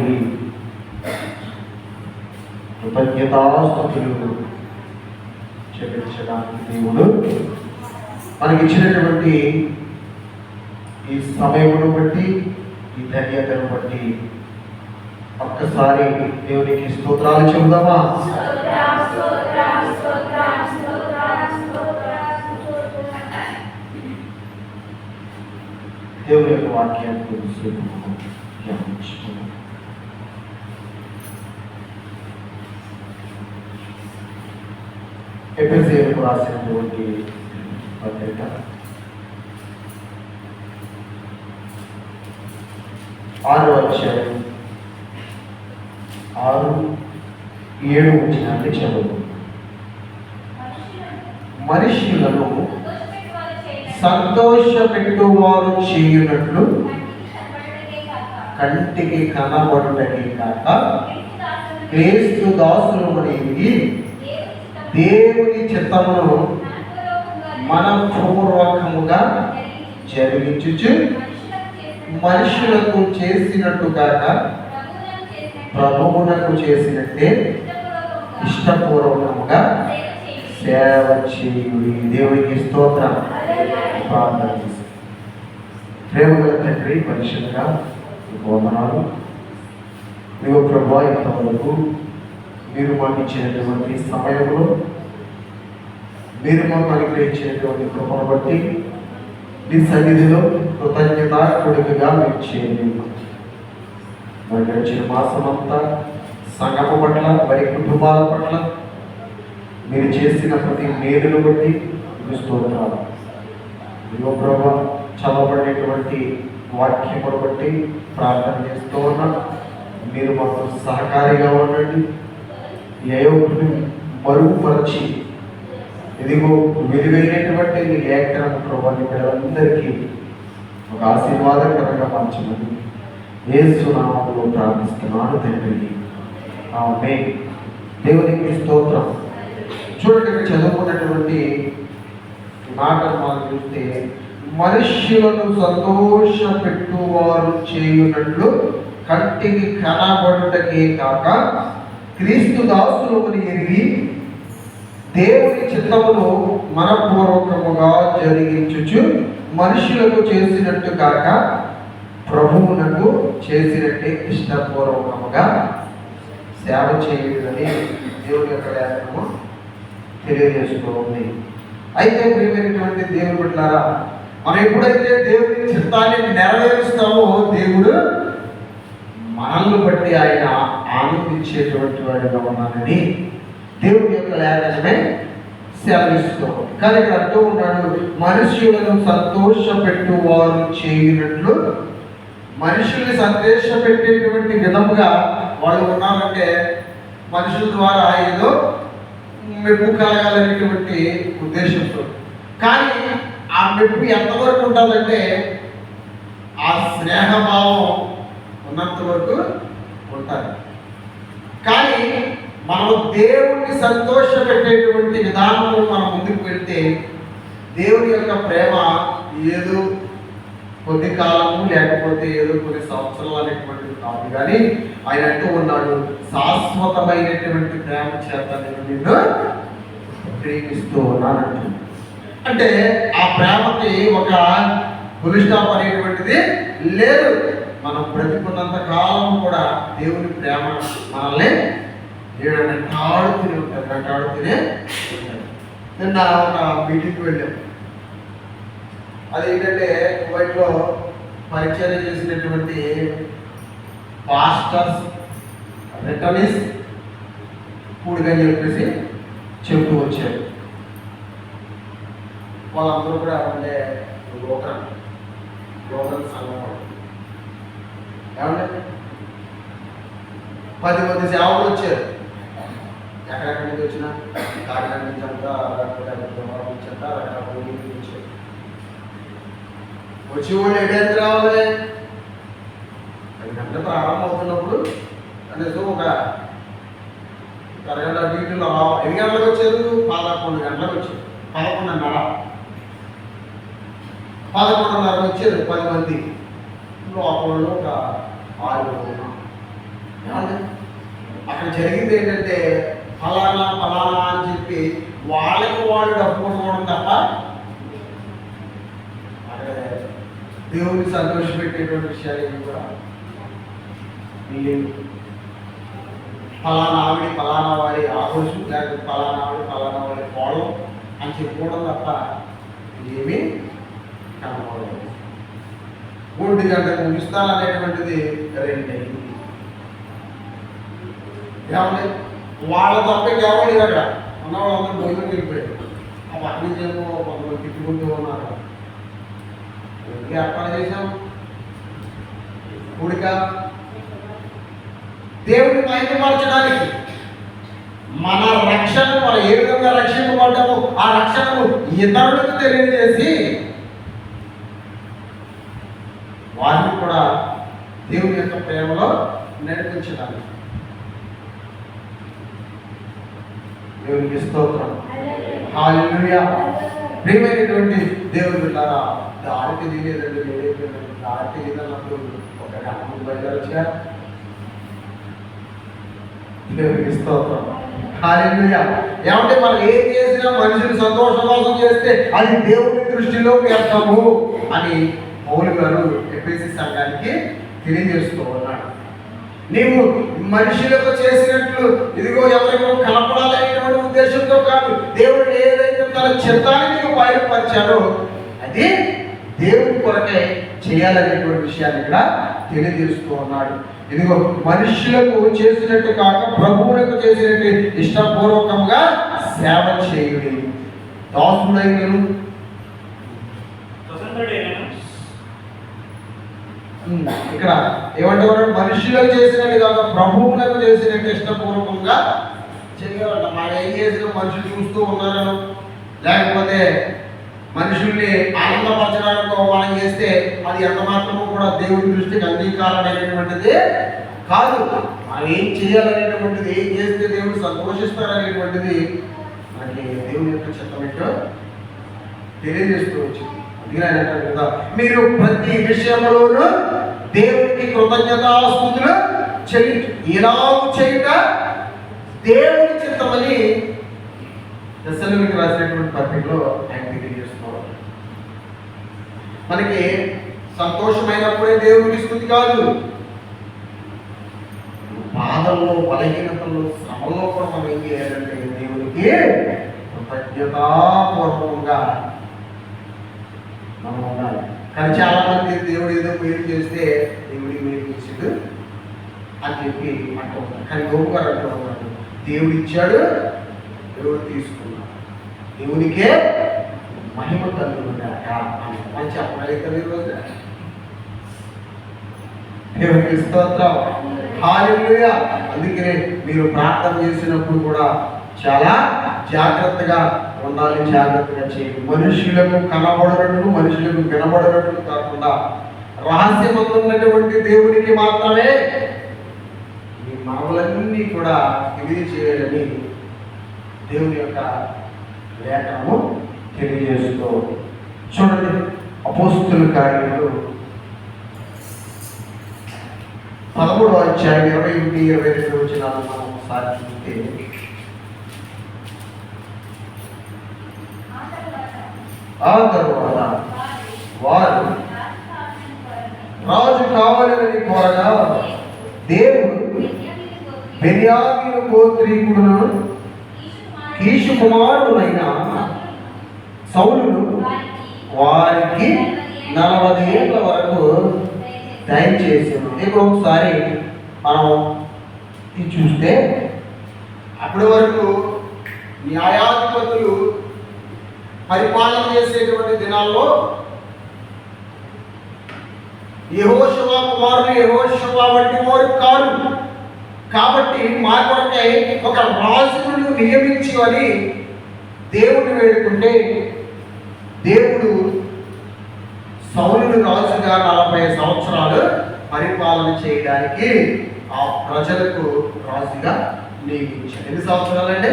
కలిగి కృతజ్ఞతాస్తుతులు చెల్లించడానికి దేవుడు మనకిచ్చినటువంటి ఈ సమయమును బట్టి, ఈ ధన్యతను బట్టి ఒక్కసారి దేవునికి స్తోత్రాలు చెబుదామా? దేవుని యొక్క వాక్యాన్ని కొద్దిసేపు ధ్యానించుకున్నాం. ఎఫెసీయులకు రాసినటువంటి పత్రిక 6వ అధ్యాయం 6-7 వచనాన్ని చదువు. మనుష్యులను సంతోషపెట్టువారు చేయునట్లు కంటికి కనబడుటకే కాక క్రీస్తు దాసులమనేవి దేవుని చిత్తమును మనపూర్వకముగా జరిగించుచు మనుషులకు చేసినట్టు కాక ప్రభువునకు చేసినట్టే ఇష్టపూర్వకముగా సేవ చేయుడి. దేవునికి స్తోత్రం. ప్రార్థన చేసి, ప్రేమగల తండ్రి, పరిశుద్ధంగా వందనాలు. నీవు ప్రభువా, ఇంతవరకు మీరు మాకు ఇచ్చినటువంటి సమయంలో మీరు మాకు అనుగ్రహించినటువంటి కృపను బట్టి మీ సన్నిధిలో కృతజ్ఞతాకుడిగా మీరు చేయండి. మరి గడిచిన మాసమంతా సంఘము పట్ల, మరి కుటుంబాల పట్ల మీరు చేసిన ప్రతి మేలును బట్టి మీరు స్తోత్రాలు. ఇదిగో ప్రభు, చదవబడేటువంటి వాక్యమును బట్టి ప్రార్థన చేస్తూ ఉన్నా. మీరు మాకు సహకారిగా ఉండండి. ఏ ఒక్కటి మరుగుపరిచి ఇదిగో విలువైనటువంటి మీ లేఖనం ప్రభావి పిల్లలందరికీ ఒక ఆశీర్వాదకరంగా మార్చమని యేసు నామములో ప్రార్థిస్తున్నాను తండ్రి. ఆమేన్. దేవునికి స్తోత్రం. చూడండి, ఇక్కడ చదువుకున్నటువంటి మాటలు మనం చూస్తే, మనుష్యులను సంతోషపెట్టువారు చేయునట్లు కంటికి కనబడుటకే కాక క్రీస్తు దాసులమని ఎరిగి దేవుని చిత్తమును మనపూర్వకముగా జరిగించుచు మనుషులకు చేసినట్టు కాక ప్రభువునకు చేసినట్టే ఇష్టపూర్వకముగా సేవ చేయడని దేవుని యొక్క లేఖనము తెలియజేస్తూ ఉంది. అయితే ప్రియమైనటువంటి దేవుని బిడ్డలారా, మనం ఎప్పుడైతే దేవుని చిత్తాన్ని నెరవేరుస్తామో దేవుడు మనల్ని బట్టి ఆయన ఆనందించేటువంటి వాడిగా ఉన్నానని దేవుని యొక్క లేఖనమే సెలవిస్తూ. కానీ ఇక్కడ అంటూ ఉన్నాడు, మనుష్యులను సంతోషపెట్టువారు చేయునట్లు. మనుషుల్ని సంతోషపెట్టేటువంటి విధముగా వాళ్ళు ఉన్నారంటే మనుషుల ద్వారా ఏదో మెప్పు కలగాలనేటువంటి ఉద్దేశంతో. కానీ ఆ మెప్పు ఎంతవరకు ఉంటుందంటే ఆ స్నేహభావం ఉన్నంత వరకు ఉంటుంది. కానీ మనం దేవుణ్ణి సంతోషపెట్టేటువంటి విధానంలో మనం ముందుకు వెళ్తే దేవుని యొక్క ప్రేమ ఏదో కొద్ది కాలము లేకపోతే ఏదో కొన్ని సంవత్సరాలు అనేటువంటిది కాదు. కానీ ఆయన అంటూ ఉన్నాడు, శాశ్వతమైనటువంటి ప్రేమ చేత నేను నిన్ను ప్రేమిస్తూ ఉన్నానంటు. అంటే ఆ ప్రేమకి ఒక ఫుల్ స్టాప్ అనేటువంటిది లేదు. మనం బ్రతికున్నంత కాలం కూడా దేవుని ప్రేమ మనల్ని వెంటాడుతూనే ఉంటుంది. నిన్న ఒక మీటింగ్కి వెళ్ళాం. అదేంటంటే కువైట్లో పరిచయం చేసినటువంటి పాస్టర్స్ రిటర్నీస్ కూడిగా చెప్పేసి చెబుతూ వచ్చారు. వాళ్ళందరూ కూడా అంటే లోకల్ సంఘం ఏమంటే 10 మంది సేవకులు వచ్చారు. ఎక్కడెక్కడి నుంచి వచ్చినా కాకినాడ నుంచి అంతా, విజయవాడ నుంచి అంతా, రకరకాల నుంచి వచ్చారు. వచ్చి వాళ్ళు ఎక్కడికి రావాలి? 10 గంటలు ప్రారంభం అవుతున్నప్పుడు కనీసం ఒక అరగంట వీటిలో రావాలి. ఎన్ని గంటలకు వచ్చారు? 11 గంటలకు వచ్చారు. 11:30 వచ్చారు 10 మంది. లోపల ఒక 6 ఉన్నాం. అక్కడ జరిగింది ఏంటంటే ఫలానా ఫలానా అని చెప్పి వాళ్ళకి వాళ్ళు డబ్బు కొట్టుకోవడం తప్ప అక్కడ దేవుడిని సంతోషపెట్టేటువంటి విషయాలు ఏమి కూడా లేవు. ఫలానా ఆవిడ ఫలానా వారి ఆకోశం, లేకపోతే ఫలానా ఆవిడ ఫలానా వారి కోణం అని చెప్పుకోవడం తప్ప ఏమీ కనపడలేదు. 3 గంటలకు ముగిస్తాననేటువంటిది 2 అయింది. ఏమంటే వాళ్ళ తప్ప ఎవరు అక్కడ ఉన్న వాళ్ళందరూ భోజనం వెళ్ళిపోయారు. ఆ పక్కన చేసి కొంతమంది తిట్టుకుంటూ ఉన్నారు. ఏర్పాటు చేశాం కూడిక దేవుడిని మహిమపరచడానికి, మన రక్షణ మనం ఏ విధంగా రక్షింపబడ్డామో ఆ రక్షణను ఇతరులకు తెలియజేసి వారిని కూడా దేవుని యొక్క ప్రేమలో నడిపించడానికి. దేవునికి స్తోత్రం. హల్లెలూయా. ప్రియమైనటువంటి దేవుని బిడ్డలారా, దారి తెలియలేదండి, దారి తెలియదన్నప్పుడు ఒక గంట బయలుదేరొచ్చుగా. దేవునికి స్తోత్రం. హల్లెలూయా. ఏమంటే మనం ఏం చేసినా మనుషులు సంతోషం కోసం చేస్తే అది దేవుని దృష్టిలో వ్యర్థము అని పౌలు గారు ఎఫెసీ సంఘానికి తెలియజేస్తూ ఉన్నాడు. నీవు మనుషులకు చేసినట్లు ఇదిగో ఎవరికో కనపడాలనేటువంటి ఉద్దేశంతో కాదు, దేవుడు ఏదైతే తన చిత్తాన్ని నీకు బయలుపరిచాడో అది దేవుడి కొరకే చేయాలనేటువంటి విషయాన్ని ఇక్కడ తెలియజేస్తూ ఉన్నాడు. ఇదిగో మనుషులకు చేసినట్టు కాక ప్రభువులకు చేసినట్టు ఇష్టపూర్వకంగా సేవ చేయుడి. దాసుడైనను ఇక్కడ ఏమంటారు, మనుషులకు చేసినట్టు కాక ప్రభువులకు చేసినట్టు ఇష్టపూర్వకంగా చేయాలంట. మనం ఏం చేసిన మనుషులు చూస్తూ ఉన్నారను, లేకపోతే మనుషుల్ని ఆనందపరచడానికి మనం చేస్తే అది ఎంత మాత్రమూ కూడా దేవుడి దృష్టికి అంగీకారమైనటువంటిది కాదు. మనం ఏం చేయాలనేటువంటిది, ఏం చేస్తే దేవుడు సంతోషిస్తారనేటువంటిది మనకి దేవుని యొక్క చిత్తమేంటో తెలియజేస్తూ వచ్చింది. కదా, మీరు ప్రతి విషయంలోనూ దేవుడికి కృతజ్ఞతాస్తుతులు చెల్లించు, ఇలా చేయుట దేవుడి చిత్తమని దశలోనికి రాసినటువంటి పత్రికలో ఆయన తెలియజేస్తున్నారు. మనకి సంతోషమైనప్పుడే దేవుడికి స్తుతి కాదు, బాధల్లో, బలహీనతల్లో, శ్రమల్లో కూడా మనం ఏం చేయాలంటే దేవుడికి కృతజ్ఞతాపూర్వకంగా మనం ఉండాలి. కానీ చాలా మంది దేవుడు ఏదో మేలు చేస్తే దేవుడికి మేలు చేసాడు అని చెప్పి అంటూ ఉంటారు. కానీ గోపు గారు అంటూ ఉన్నాడు, దేవుడు ఇచ్చాడు, దేవుడు తీసుకున్నాడు, దేవునికే మహిమ కలుగుతుందాక అని మనం చెప్పగలుగుతాం. ఈరోజు దేవునికి స్తోత్రం. హల్లెలూయా. అందుకనే మీరు ప్రార్థన చేసినప్పుడు కూడా చాలా జాగ్రత్తగా ఉండాలి, జాగ్రత్తగా చేయండి. మనుషులకు కనబడనట్లు, మనుషులకు వినబడనట్లు కాకుండా రహస్యమందున్నటువంటి దేవునికి మాత్రమే ఈ మనవులన్నీ కూడా తెలియజేయాలని దేవుని యొక్క లేఖనము తెలియజేస్తూ. చూడండి, అపోస్తుల కార్యములు 13వ అధ్యాయం 21-22 వచనాలు మనం ఒకసారి చూస్తే, ఆ తరువాత వారు రాజు కావాలని కోరగా దేవుడు బెన్యామీను గోత్రీకుడును కీషు కుమారుడైన సౌలును వారికి 40 ఏళ్ల వరకు దయచేసాడు. ఇప్పుడు ఒకసారి మనం ఇది చూస్తే, అప్పటి వరకు న్యాయాధిపతులు పరిపాలన చేసేటువంటి దినాల్లో యెహోషువ కుమారుడు యెహోషువ వంటి వారు కాదు. కాబట్టి మా కొరకై ఒక రాజును నియమించి అని దేవుడిని వేడుకుంటే, దేవుడు సౌలును రాజుగా 40 సంవత్సరాలు పరిపాలన చేయడానికి ఆ ప్రజలకు రాజుగా నియమించాడు. ఎన్ని సంవత్సరాలంటే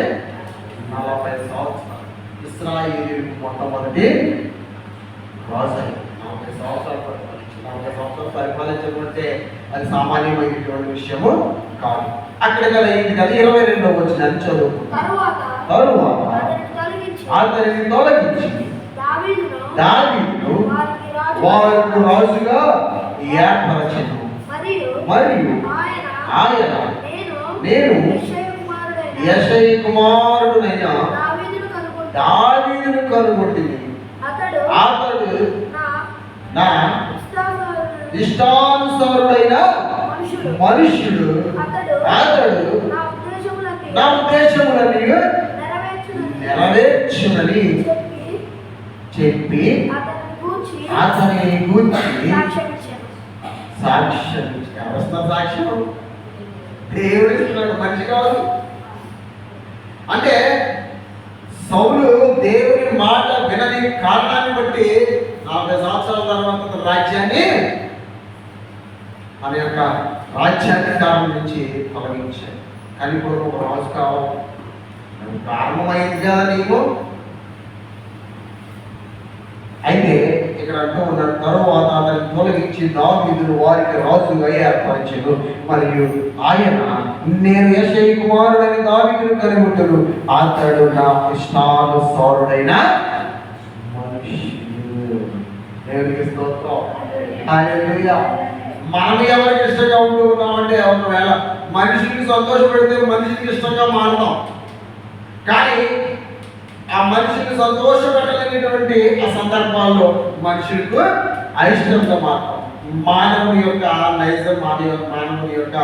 40 సంవత్సరాలు. ఇశ్రాయేలీయులకు మొట్టమొదటి రాజు 40 సంవత్సరాలు పరిపాలించాడు. 40 సంవత్సరాలు పరిపాలించకపోతే అది సామాన్యమైనటువంటి విషయము కాదు. అక్కడ కదా ఇది కదా 22వ వచనం చదువుకుంటాం. తరువాత అతనిని తొలగించి దావీదును వారికి రాజుగా ఏర్పరచెను. మరియు ఆయన నేను యెషయి కుమారుడైన దావీదును కనుగొంటిని. అతడు నా ఇష్టానుసారుడైన మనుష్యుడు. అతడు నా ఉద్దేశములని నెరవేర్చునని చెప్పి అతని గూర్చి సాక్ష్యం ఇచ్చాడు. సాక్ష్యం దేవుడు ఇస్తున్నాడు, మనిషి కాదు. అంటే సౌలు దేవుని మాట వినని కారణాన్ని బట్టి 40 సంవత్సరాల తర్వాత రాజ్యాన్ని మన యొక్క రాజ్యాధికారం నుంచి తొలగించాడు. కానీ ఇప్పుడు ఒక రాజు కావాలి, ప్రారంభమైంది కదా నీవు. అయితే ఇక్కడ అంటూ ఉన్నాడు, తరువాత అతన్ని తొలగించి దావీదును వారికి రాజుగా ఏర్పరచెను. మరియు ఆయన నేను యెషయి కుమారుడైన దావీదును కనుగొంటును. అతడు నా ఇష్టానుసారుడైన మనుష్యుడు. దేవునికి స్తోత్రం. హల్లెలూయా. మనం ఎవరికి ఇష్టంగా ఉంటూ ఉన్నామంటే ఒకవేళ మనిషిని సంతోషపెడితే మనిషికి ఇష్టంగా మారుతాం. కానీ ఆ మనిషిని సంతోషపెట్టలేనటువంటి ఆ సందర్భాల్లో మనుషులకు అయిష్టంగా మారుతాం. మానవుని యొక్క నైజం, మానవుని యొక్క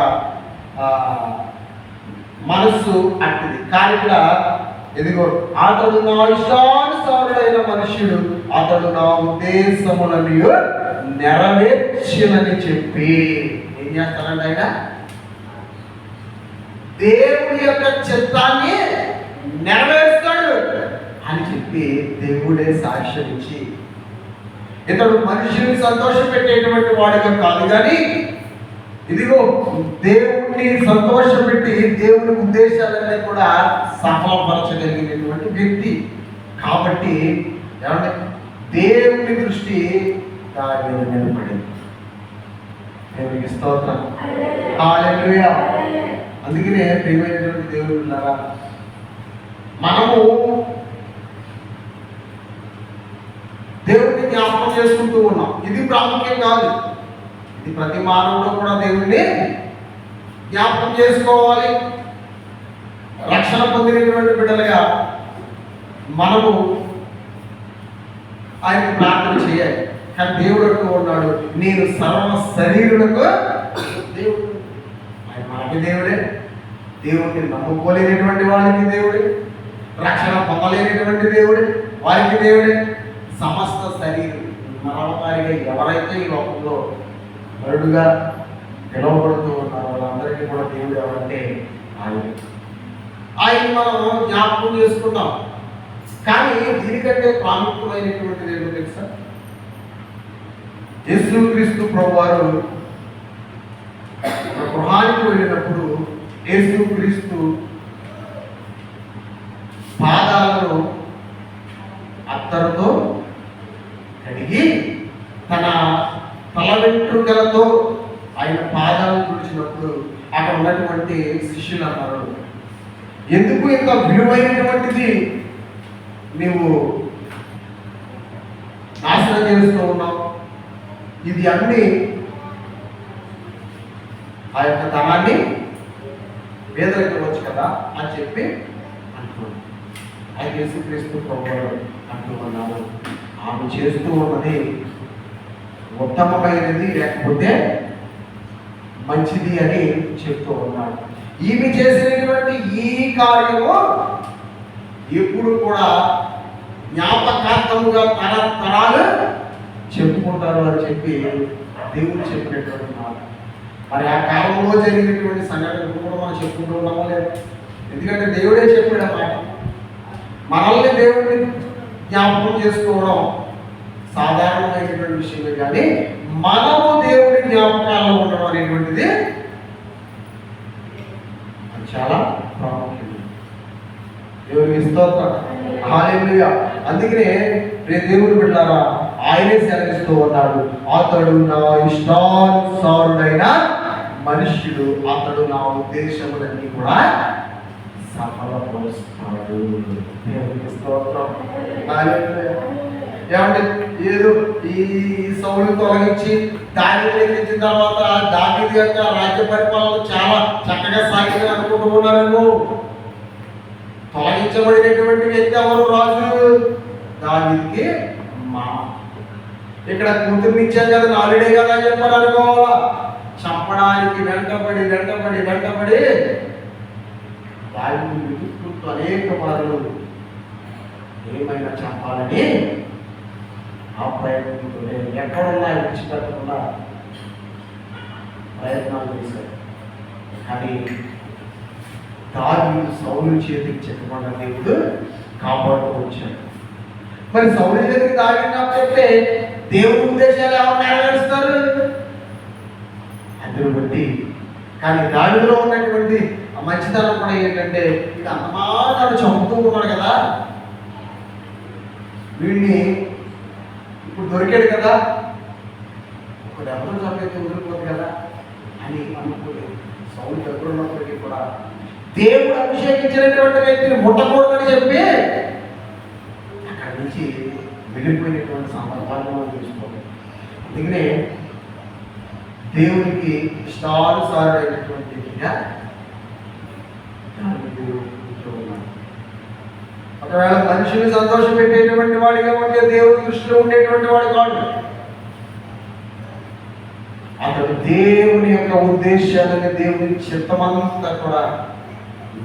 మనస్సు అట్టిది. కానీ ఇక్కడ ఎదిగో అతడు నా ఇష్టానుసారుడైన మనుష్యుడు, అతడు నా ఉద్దేశములను నెరవేర్చునని చెప్పి ఏం చేస్తారండి ఆయన? దేవుడి యొక్క చిత్తాన్ని నెరవేరుస్తాడు అని చెప్పి దేవుడే సాక్ష్యం ఇచ్చి, ఇతడు మనుషుని సంతోషం పెట్టేటువంటి వాడిగా కాదు, కానీ ఇదిగో దేవుణ్ణి సంతోషపెట్టి దేవుని ఉద్దేశాలన్నీ కూడా సఫలపరచగలిగినటువంటి వ్యక్తి. కాబట్టి ఏమంటే దేవుని దృష్టి దాని మీద నిలబడింది. దేవునికి స్తోత్రం. హల్లెలూయా. అందుకనే ప్రియమైనటువంటి దేవుడులారా, మనము దేవుడిని జ్ఞాపకం చేసుకుంటూ ఉన్నాం. ఇది ప్రాముఖ్యం కాదు, ఇది ప్రతి మానవుడు కూడా దేవుడిని జ్ఞాపకం చేసుకోవాలి. రక్షణ పొందినటువంటి బిడ్డలుగా మనము ఆయనకు ప్రార్థన చేయాలి. కానీ దేవుడు అంటూ ఉన్నాడు, నేను సర్వ శరీరులకు దేవుడు. ఆయన మనకి దేవుడే. దేవుడిని నమ్ముకోలేనటువంటి వారికి దేవుడే, రక్షణ పొందలేనటువంటి దేవుడే వారికి దేవుడే. సమస్త శరీరం మరణకారిగా ఎవరైతే ఈ లోకంలో నరుడుగా పిలువబడుతూ ఉన్నారో వాళ్ళందరికీ కూడా దేవుడు ఎవరంటే ఆయన మనం జ్ఞాపకం చేసుకుంటాం. కానీ దీనికంటే ప్రాముఖ్యమైనటువంటిది ఏంటో తెలుసా? యేసుక్రీస్తు ప్రభువారు గృహానికి వెళ్ళినప్పుడు యేసుక్రీస్తు పాదాలను అత్తరుతో కడిగి తన తల వెంట్రుకలతో ఆయన పాదాలను తుడిచినప్పుడు అక్కడ ఉన్నటువంటి శిష్యులు అన్నారు, ఎందుకు ఇంత విలువైనటువంటిది నీవు నాశనం చేస్తూ ఉన్నావు? ఇది అన్ని ఆ యొక్క ధనాన్ని పేదలకు ఇవ్వచ్చు కదా అని చెప్పి అంటున్నాడు. ఆయన యేసుక్రీస్తు ప్రభువు అంటూ ఉన్నాము, ఆమె చేస్తూ ఉన్నది ఉత్తమమైనది లేకపోతే మంచిది అని చెప్తూ ఉన్నాడు. ఈమె చేసినటువంటి ఈ కార్యము ఎప్పుడు కూడా జ్ఞాపకార్థముగా తరాలు చెప్పుకుంటారు అని చెప్పి దేవుడు చెప్పినటువంటి మాట. మరి ఆ కాలంలో జరిగినటువంటి సంఘటన కూడా మనం చెప్పుకుంటూ ఉన్నామో లేదు? ఎందుకంటే దేవుడే చెప్పాడు ఆ మాట. మనల్ని దేవుడిని జ్ఞాపకం చేసుకోవడం సాధారణమైనటువంటి విషయమే, కానీ మనము దేవుడి జ్ఞాపకాల్లో ఉండడం అనేటువంటిది చాలా ప్రాముఖ్యం. దేవుడికి స్తోత్రం. హల్లెలూయా. అందుకనే దేవుడు బిడ్డలారా, ఆయనే సెలవిస్తూ ఉన్నాడు, అతడు నా ఇష్టానుసారుడైన మనుష్యుడు, అతడు నా ఉద్దేశములన్నీ కూడా సఫలపరుస్తాడు. దేవునికి స్తోత్రం. ఏమంటే ఏదో ఈ సౌలు తొలగించి దావీదుని ఎక్కించిన తర్వాత దావీదు యొక్క రాజ్య పరిపాలన చాలా చక్కగా సాగింది అనుకుంటూ ఉన్నారేమో. తొలగించబడినటువంటి వ్యక్తి ఎవరు? రాజు దావీదుకి మా ఇక్కడ కూతుర్ని ఇచ్చాను కదా, నాలుడే కదా అని చెప్పారు అనుకోవాలా. చంపడానికి వెంటబడి దావీదు వెతుక్కుంటూ అనేక మార్లు ఏమైనా చంపాలని ఆ ప్రయత్నంతో ఎక్కడున్నా విడిచిపెట్టకుండా ప్రయత్నాలు చేశారు. కానీ దావీదు సౌలు చేతికి చెక్కకుండా దేవుడు కాపాడుతూ వచ్చాడు. మరి సౌలు చేతికి దావీదు చెప్తే దేవుడి ఉద్దేశాలు ఎవరు నెరవేరుస్తారు? అందును బట్టి. కానీ దావీదులో ఉన్నటువంటి మంచితనం కూడా ఏంటంటే, ఇక అంతమానాడు చంపుతూ ఉన్నాడు కదా, వీడిని ఇప్పుడు దొరికాడు కదా, ఒక డబ్బులు చంపేస్తే వదిలిపోదు కదా అని అనుకుని సౌలు దగ్గరున్నప్పటికీ కూడా దేవుడు అభిషేకించినటువంటి వ్యక్తిని ముట్టకూడదని చెప్పి అక్కడి నుంచి వెళ్ళిపోయినటువంటి సందర్భాన్ని మనం చూసుకోవాలి. అందుకనే దేవునికి ఇష్టానుసారుడైనటువంటి వ్యక్తిగా ఒకవేళ మనిషిని సంతోషం పెట్టేటువంటి వాడిగా ఉంటే దేవుడి దృష్టిలో ఉండేటువంటి వాడు కాదు. అతడు దేవుని యొక్క ఉద్దేశాలని, దేవుని చిత్తమంతా కూడా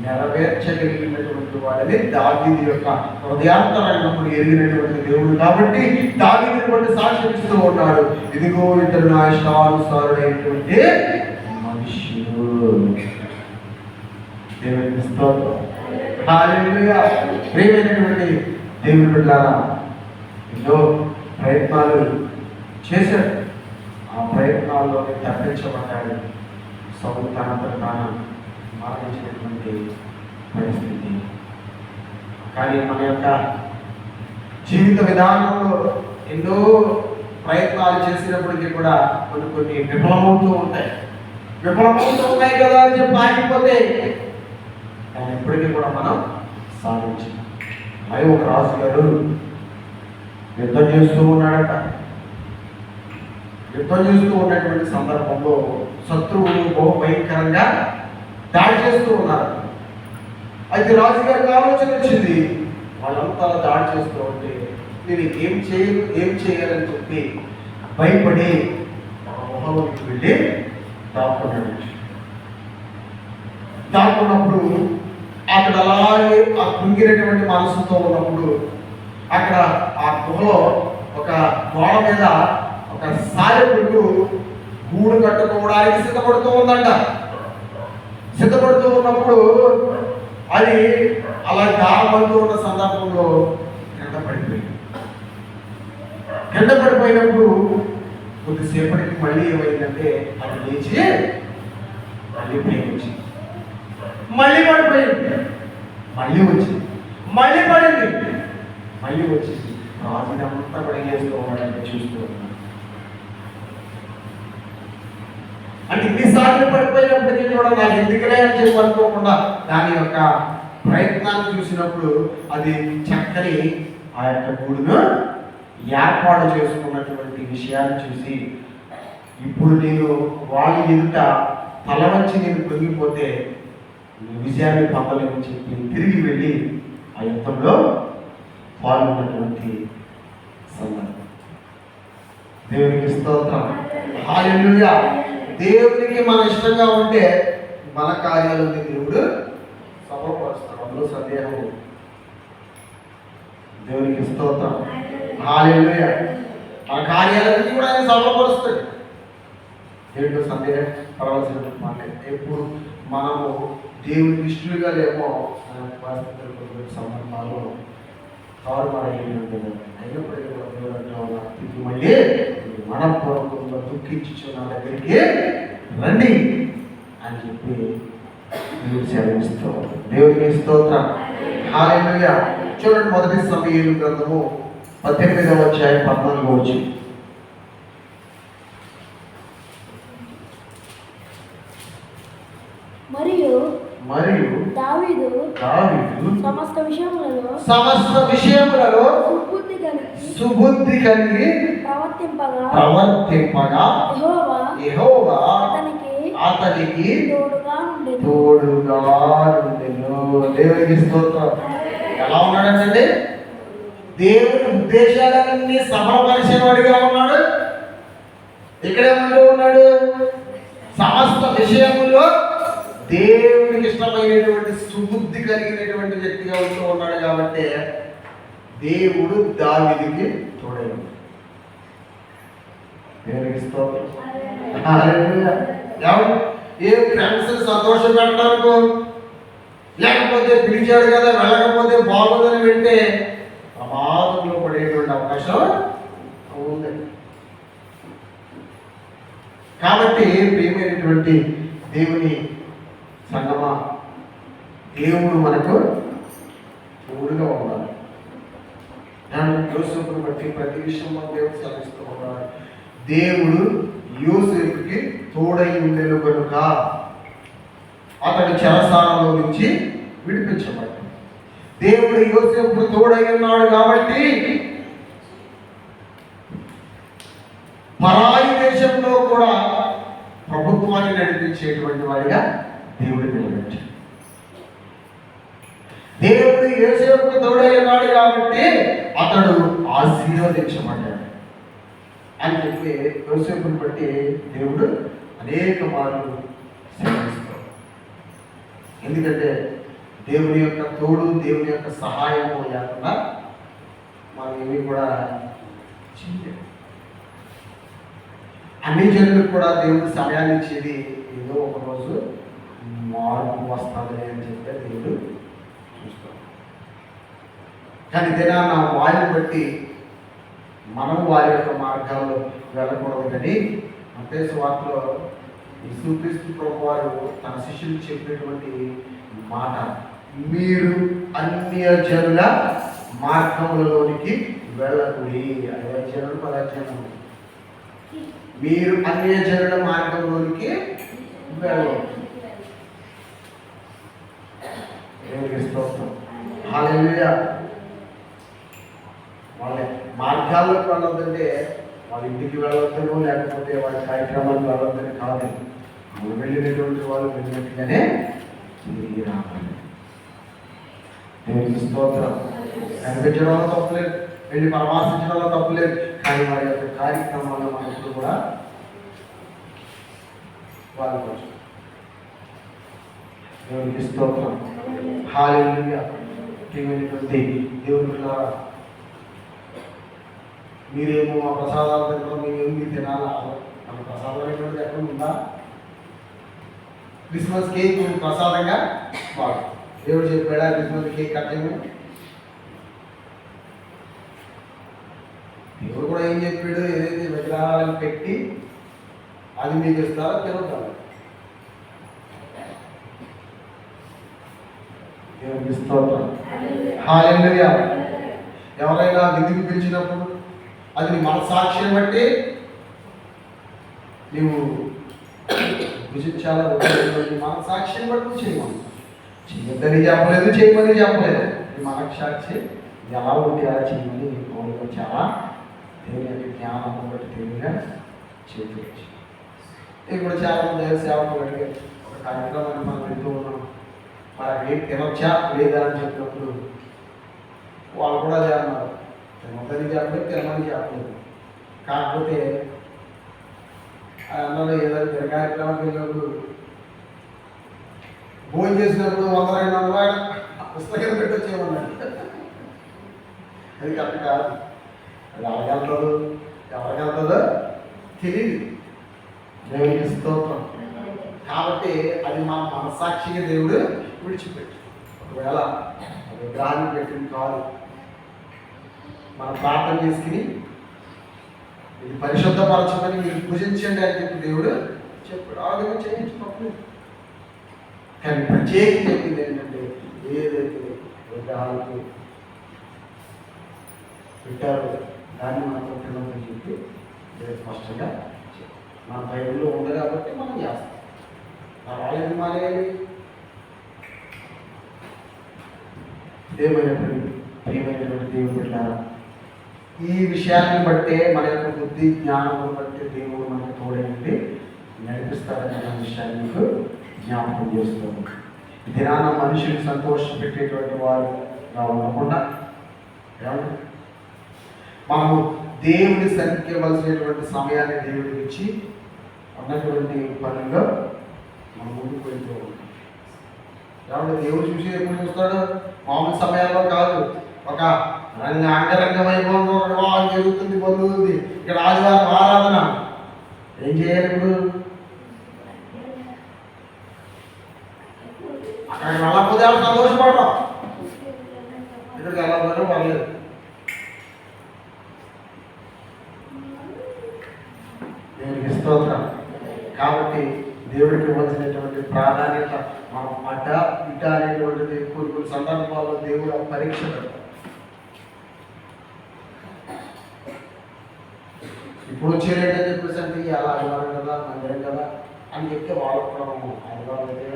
నెరవేర్చగలిగినటువంటి వాడిని దావీదు యొక్క హృదయాంతరంగమును ఎరిగినటువంటి దేవుడు కాబట్టి దావీదుని బట్టి సాక్షిస్తూ ఉన్నాడు, ఇదిగో ఇతడు నా ఇష్టానుసారుడైనటువంటి మనుష్యుడు. దేవుని స్తోత్రం. హల్లెలూయా. ప్రియమైనటువంటి దేవుని బిడ్డలారా, ఎన్నో ప్రయత్నాలు చేశాడు. ఆ ప్రయత్నాల్లోనే తప్పించబడ్డాడు. సౌలు తనంతట తాను మరణించినటువంటి పరిస్థితి. కానీ మన యొక్క జీవిత విధానంలో ఎన్నో ప్రయత్నాలు చేసినప్పటికీ కూడా కొన్ని విఫలమవుతూ ఉంటాయి కదా అని చెప్పి ఆగిపోతే దాన్ని ఎప్పటికీ కూడా మనం సాధించాం. అలాగే ఒక రాజు గారు యుద్ధం చేస్తూ ఉన్నాడట. యుద్ధం చేస్తూ ఉన్నటువంటి సందర్భంలో శత్రువులు బహు భయంకరంగా దాడి చేస్తూ ఉన్నారు. అయితే రాజుగారికి ఆలోచన వచ్చింది, వాళ్ళంతా దాడి చేస్తూ ఉంటే నేను ఏం చేయాలని చెప్పి భయపడి గుహలోకి వెళ్ళి దాక్కున్నప్పుడు అక్కడ అలాగే ఆ కృంగినటువంటి మనసుతో ఉన్నప్పుడు అక్కడ ఆ గుహలో ఒక గోడ మీద ఒక సాలెపురుగు గూడు కట్టుకోవడానికి సిద్ధపడుతూ ఉందంట. సిద్ధపడుతూ ఉన్నప్పుడు అది అలా గాలపడుతూ ఉన్న సందర్భంలో కింద పడిపోయినప్పుడు కొద్దిసేపటికి మళ్ళీ ఏమైందంటే అది లేచి మళ్ళీ ప్రేమించి మళ్ళీ పడిపోయింది, మళ్ళీ వచ్చింది, మళ్ళీ పడింది, మళ్ళీ వచ్చింది. రాజునంతా పడిగేస్తూ ఉన్నాడంటే చూస్తూ ఉన్నాడు. అంటే ఇన్నిసార్లు పడిపోయినప్పటికీ కూడా నాకు ఎందుకనే అని చెప్పి అనుకోకుండా దాని యొక్క ప్రయత్నాన్ని చూసినప్పుడు అది చక్కని ఆ యొక్క గూడును ఏర్పాటు చేసుకున్నటువంటి విషయాన్ని చూసి ఇప్పుడు నేను వాళ్ళ ఎదుట తల వంచి నేను కృంగిపోతే విజయాన్ని పొందలేమని చెప్పి తిరిగి వెళ్ళి ఆ యుద్ధంలో పాల్గొన్నటువంటి సందర్భం. దేవునికి స్తోత్రం. హల్లెలూయా. దేవునికి మన ఇష్టంగా ఉంటే మన కార్యాలని దేవుడు సఫలపరుస్తాడు, అందులో సందేహం. దేవునికి స్తోత్రం. హల్లెలూయా. మన కార్యాలన్నీ కూడా ఆయన సఫలపరుస్తాడు. దేవుడితో సందేహం పడవలసిన మాట. ఎప్పుడు మనము దేవుడికి ఇష్టలుగా లేమో పరిస్థితులు సందర్భాలు అయినప్పటికీ మళ్ళీ మనపూర్వకంగా దుఃఖించు నా దగ్గరికి రండి అని చెప్పి దేవుడు సెలవిస్తూ దేవుడికి స్తోత్రం. హల్లెలూయా. చూడండి, మొదటి సమూయేలు గ్రంథము 18వ అధ్యాయం 14వ వచనం. మరియు దావీదు సమస్త విషయములలో సుబుద్ధి కలిగి ప్రవర్తింపగా యెహోవా అతనికి తోడుగా ఉండెను. దేవునికి స్తోత్రం. ఎలా ఉన్నాడంటే దేవుని ఉద్దేశాలన్నీ సఫలపరిచిన వాడిగా ఉన్నాడు. ఇక్కడేమంటూ ఉన్నాడు? సమస్త విషయములో దేవునికి ఇష్టమైనటువంటి సుబుద్ధి కలిగినటువంటి వ్యక్తిగా ఉంటూ ఉన్నాడు. కాబట్టి దేవుడు దావీదుకి తోడైంది. దేవునికి స్తోత్రం. ఏ ఫ్రెండ్స్ సంతోషం పెట్టడానికో, లేకపోతే పిలిచాడు కదా వెళ్ళకపోతే బాగోదని వెంటే ప్రమాదంలో పడేటువంటి అవకాశం ఉంది. కాబట్టి ప్రియమైనటువంటి దేవుని సంగమా, దేవుడు మనకు తోడుగా ఉండాలి. యోసేపును బట్టి ప్రతి విషయంలో దేవుడు సెలవిస్తూ ఉన్నాడు. దేవుడు యోసేపుకి తోడై ఉండేను కనుక అతడి చెరసాలలో నుంచి విడిపించబడ్డాడు. దేవుడు యోసేపుకు తోడై ఉన్నాడు కాబట్టి పరాయి దేశంలో కూడా ప్రభుత్వాన్ని నడిపించేటువంటి వాడిగా దేవుడు నిలబెట్టాడు. దేవుడు యోసేపుకు తోడై ఉన్నాడు కాబట్టి అతడు ఆశీర్వదించబడ్డాడు అని చెప్పి యోసేపుని బట్టి దేవుడు అనేక మార్లు సేవిస్తాడు. ఎందుకంటే దేవుని యొక్క తోడు, దేవుని యొక్క సహాయము లేకుండా మనం ఏమీ కూడా చేయలేము. అన్ని జనులకు కూడా దేవుడు సమయాన్ని ఇచ్చేది ఏదో ఒకరోజు మార్పు వస్తుంది అని చెప్పి దేవుడు చూస్తాడు. కానీ దినాన్న వారిని బట్టి మనం వారి యొక్క మార్గాల్లో వెళ్ళకూడదు. కానీ మత్తయి సువార్తలో యేసుక్రీస్తు ప్రభువారు తన శిష్యులకు చెప్పినటువంటి మాట, మీరు అన్యజనుల మార్గములలోనికి వెళ్ళకూడి. 5 జనులు 10 జనులు మీరు అన్యజనుల మార్గంలోనికి వెళ్ళకూడదు. హల్లెలూయా. వాళ్ళ మార్గాల్లోకి వెళ్ళొద్దంటే వాళ్ళ ఇంటికి వెళ్ళొద్దను, లేకపోతే వాళ్ళ కార్యక్రమాలకు వెళ్ళొద్దని కాదు. మనం వెళ్ళినటువంటి వాళ్ళు వెళ్ళినట్టుగానే తిరిగి రావాలి. దేవునికి స్తోత్రం. కనిపించడంలో తప్పులేదు, వెళ్ళి పరామర్శించడంలో తప్పులేదు. కానీ వారి యొక్క కార్యక్రమాల్లో మనం ఎప్పుడు కూడా పాల్గొచ్చు. దేవునికి స్తోత్రం. హల్లెలూయా. దేవుని మీరేమో ఆ ప్రసాదాలు తినడం, మేమేమి తినాలా? మన ప్రసాదం అనేటువంటిది ఎక్కడ ఉందా? క్రిస్మస్ కేక్ ప్రసాదంగా వాడు దేవుడు చెప్పాడా క్రిస్మస్ కేక్ కట్ చేయమని? దేవుడు కూడా ఏం చెప్పాడు? ఏదైతే విగ్రహాలను పెట్టి అది మీకు ఇస్తారో తినొద్దాం. దేవునికి స్తోత్రం. హల్లెలూయా. ఎవరైనా విధికి పిలిచినప్పుడు అది నీ మనసాక్షిని బట్టి నీవు భుజించాలా, మనసాక్షిని బట్టి చేయమని. చేయొద్దని చెప్పలేదు, చేయమని చెప్పలేదు. నీ మనసాక్షి ఎలా ఉంటే అలా చేయమని పౌరులు చాలా దేవుని యొక్క జ్ఞానం బట్టి దేవునిగా చేయవచ్చు. ఇప్పుడు చాలా మంది సేవకులు అడిగారు, ఒక కార్యక్రమాన్ని మనం వెళ్తూ ఉన్నాం, మరి ఏం తినొచ్చా లేదా అని చెప్పినప్పుడు వాళ్ళు కూడా అదే అన్నారు, తినొద్దని చెప్పలేదు, తినమని చెప్పలేదు. కాకపోతే అన్నలో ఏదైనా తిన కార్యక్రమానికి వెళ్ళినప్పుడు భోజనం చేసినప్పుడు 100-200 పుస్తకాలు పెట్టి వచ్చేయమన్నాడు. అది కరెక్ట్ కాదు. అది ఎవరికెళ్తుందో ఎవరికెళ్తుందో తెలియదు. దేవునికి స్తోత్రం. కాబట్టి అది మన మనసాక్షిగా దేవుడు విడిచిపెట్టు. ఒకవేళ విగ్రహాన్ని పెట్టింది కాదు, మనం ప్రార్థన చేసుకుని ఇది పరిశుద్ధపరచమని మీరు పూజించండి అని చెప్పి దేవుడు చెప్పాడు. ఆలోచన చేయించుకోలేదు. కానీ ప్రత్యేకంగా చెప్పింది ఏంటంటే, ఏదైతే విగ్రహాలకు పెట్టారు, దాన్ని మాత్రం తినమని చెప్పి స్పష్టంగా మన బైబిల్లో ఉంది కాబట్టి మనం చేస్తాం. వాళ్ళని మానేయాలి. ప్రియమైనటువంటి దేవుడు పెట్టారా, ఈ విషయాన్ని బట్టే మన యొక్క బుద్ధి జ్ఞానం బట్టి దేవుడు మనకు తోడైంది నడిపిస్తారనే విషయాన్ని మీకు జ్ఞాపకం చేస్తాము. దినాన మనుషులు సంతోషపెట్టేటువంటి వారుగా ఉండకుండా మనము దేవుడి సరిగ్గివలసినటువంటి సమయాన్ని దేవుడికి ఇచ్చి ఉన్నటువంటి పనుల్లో మనం ముందుకు వెళ్తూ ఉంటాం. కాబట్టి దేవుడు చూసి ఎప్పుడు చూస్తాడు? మామూలు సమయాల్లో కాదు. ఒక అంగరంగ వైభవంలో వివాహం జరుగుతుంది, బంధువు ఉంది, ఇక్కడ ఆదివారం ఆరాధన. ఏం చేయాలి ఇప్పుడు? అక్కడికి వెళ్ళకపోతే సంతోషపడతాం, ఇక్కడికి వెళ్ళకపోతే పర్లేదు. దేవుడికి స్తోత్రం. కాబట్టి దేవుడికి ఇవ్వాల్సినటువంటి ప్రాధాన్యత మనం అడ్డ ఇడ్డ అనేటువంటిది కొన్ని సందర్భాల్లో దేవుడు పరీక్ష పెడతాడు. ఇప్పుడు వచ్చేటని చెప్పేసి అంటే అలా ఆదివారం కదా, మందిరం కదా అని చెప్తే వాళ్ళకు కూడా ఆదివారం అయితే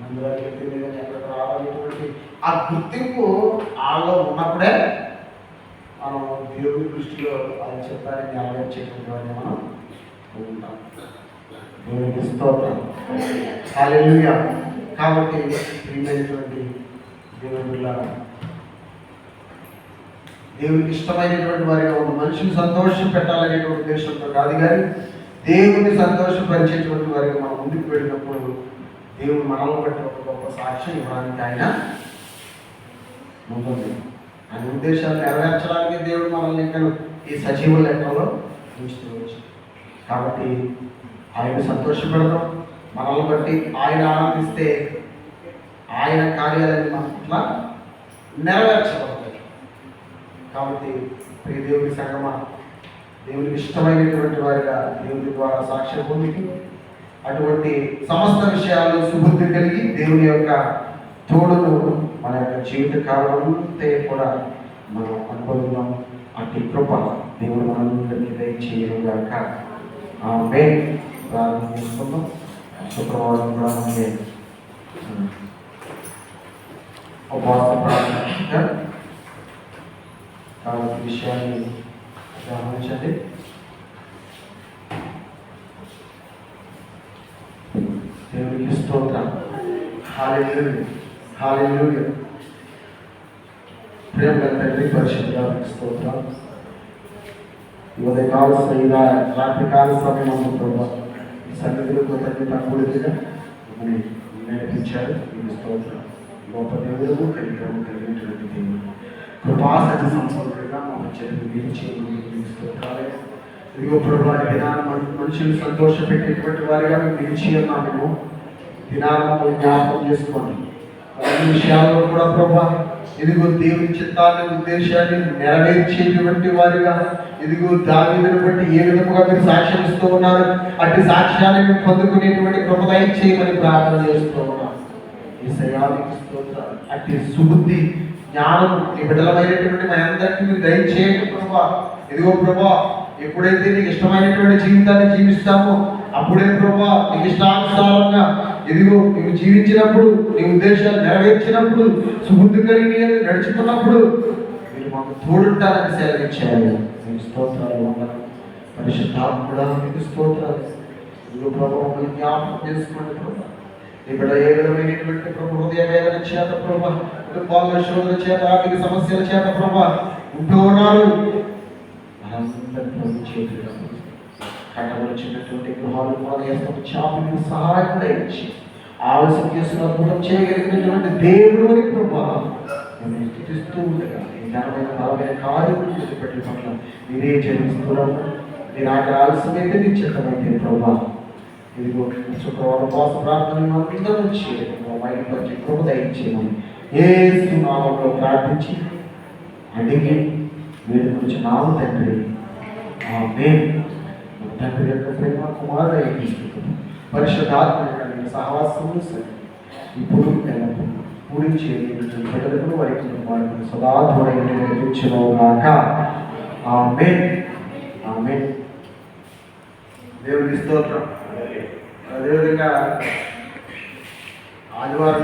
మందిరానికి వెళ్తే లేదని ఎక్కడ రావాలనేటువంటి ఆ గుర్తింపు వాళ్ళలో ఉన్నప్పుడే మనం దేవుడి దృష్టిలో అది చెప్పాలని నెరవేర్చేటువంటి వాడిని మనం ఉంటాం. దేవునికి స్తోత్రం. హల్లెలూయా. కాబట్టి ప్రియమైనటువంటి దేవుళ్ళారా, దేవునికి ఇష్టమైనటువంటి వారిగా ఉన్న మనుషులు సంతోషం పెట్టాలనేటువంటి ఉద్దేశంతో కాదు, కానీ దేవుని సంతోషపరిచేటువంటి వారిగా మనం ముందుకు వెళ్ళినప్పుడు దేవుడు మనల్ని బట్టి ఒక గొప్ప సాక్ష్యం ఇవ్వడానికి ఆయన ఉంటుంది. ఆయన ఉద్దేశాలు నెరవేర్చడానికి దేవుడు మనల్ని ఇంకా ఈ సజీవ లెక్కలో ఉంచుతూ వచ్చాడు. కాబట్టి ఆయన సంతోషపెడతాం, మనల్ని బట్టి ఆయన ఆనందిస్తే ఆయన కార్యాలయం మన పట్ల నెరవేర్చబడతాయి. కాబట్టి ప్రియ దేవుని సంగమా, దేవునికి ఇష్టమైనటువంటి వారిగా దేవుని ద్వారా సాక్ష్యం పొంది అటువంటి సమస్త విషయాలు సుబుద్ధి కలిగి దేవుని యొక్క తోడును మన యొక్క జీవిత కాలం అంతే కూడా మనం అనుభవిద్దాం. అట్టి కృప దేవుడు మనందరికీ దయచేయడం గాక. ఆమేన్. ప్రార్థన చేసుకుందాం. శుక్రవారం కూడా మనకి ఉపవాస ప్రార్థన కాబట్టి విషయాన్ని గమనించండి. దేవునికి స్తోత్రం. హల్లెలూయా, హల్లెలూయా. ప్రేమ తండ్రి, పరిశుద్ధానికి స్తోత్రం. ఉదయకాల శ్రీగా రాత్రికాల సమయం ప్రభావ ఈ సన్నిధిలో తండ్రి తక్కువగా మమ్మల్ని నడిపించారు. మీకు స్తోత్రం. గొప్ప దేవుడు, కలిగినటువంటి దేవుడు, కృపాసతి సంపూర్ణంగా మమ్మల్ని చదివి మీరు చేయమని స్తోత్రాలే. ఇదిగో ప్రభావ మనుషులు సంతోషపెట్టేటువంటి వారిగా మేము నిలిచి ఉన్నాము. దినాలను జ్ఞాపకం చేసుకోండి. అన్ని విషయాల్లో కూడా ప్రభా ఇదిగో దేవుని చిత్తాన్ని ఉద్దేశాన్ని నెరవేర్చేటువంటి వారిగా ఇదిగో దావీదును బట్టి ఏ విధముగా మీరు సాక్ష్యం ఇస్తూ ఉన్నారు, అట్టి సాక్ష్యాన్ని మేము పొందుకునేటువంటి కృప దయచేయమని ప్రార్థన చేస్తూ ఉన్నాం. ఈ సయానికి స్తోత్రాలు. అట్టి సుబుద్ధి జ్ఞానం ఈ బిడ్డలమైనటువంటి మనందరికీ మీరు దయచేయండి ప్రభా. ఇదిగో ప్రభా, ఎప్పుడైతే నీకు ఇష్టమైనటువంటి జీవితాన్ని జీవిస్తామో అప్పుడే ప్రభా నీకు ఇష్టానుసారంగా ఇదిగో నీవు జీవించినప్పుడు, నీ ఉద్దేశాలు నెరవేర్చినప్పుడు, సుబుద్ధి కలిగి నడుచుకున్నప్పుడు మీరు మాకు తోడుంటారని సెలవిచ్చారు. మీకు స్తోత్రాలు. పరిశుద్ధాత్ముడా మీకు స్తోత్రాలు. ఇదిగో ప్రభా మమ్మల్ని జ్ఞాపకం చేసుకోండి ప్రభా. ఈ బిడ్డ ఏ విధమైనటువంటి ప్రభు హృదయ వేదన చేత ప్రభా, కుటుంబాల శోధన చేత, ఆర్థిక సమస్యల చేత ప్రభా ఉంటూ ఉన్నారు. కట్టవలసినటువంటి గృహాలు చాపి సహాయం ఇచ్చి ఆలస్యం చేసిన అద్భుతం చేయగలిగినటువంటి దేవుడు అని ప్రభావం మేము స్థితిస్తూ ఉండగా ఈ ఘనమైన బలమైన కార్యములు చేపట్టిన పట్ల మీరే చెల్లిస్తున్నాము. మీరు ఆట ఆలస్యమైతే మీ చిత్తమైతే ప్రభావం ఇదిగో శుక్రవారం ఉపవాస ప్రార్థన అందరూ చేయడం మైలుపరిచి కృప దయచేయమని యేసు నామములో ప్రార్థించి అడిగి వీరి గురించి నామ తండ్రి. ఆమేన్. తండ్రి యొక్క ప్రేమ, కుమారుడు పరిశుద్ధాత్మ సహవాసము ఇప్పుడు పూరించి బిడ్డలకు వారికి వారికి సదా తోడై నడిపించుగాక. ఆమేన్. ఆమేన్. దేవునికి స్తోత్రం. అదేవిధంగా ఆదివారం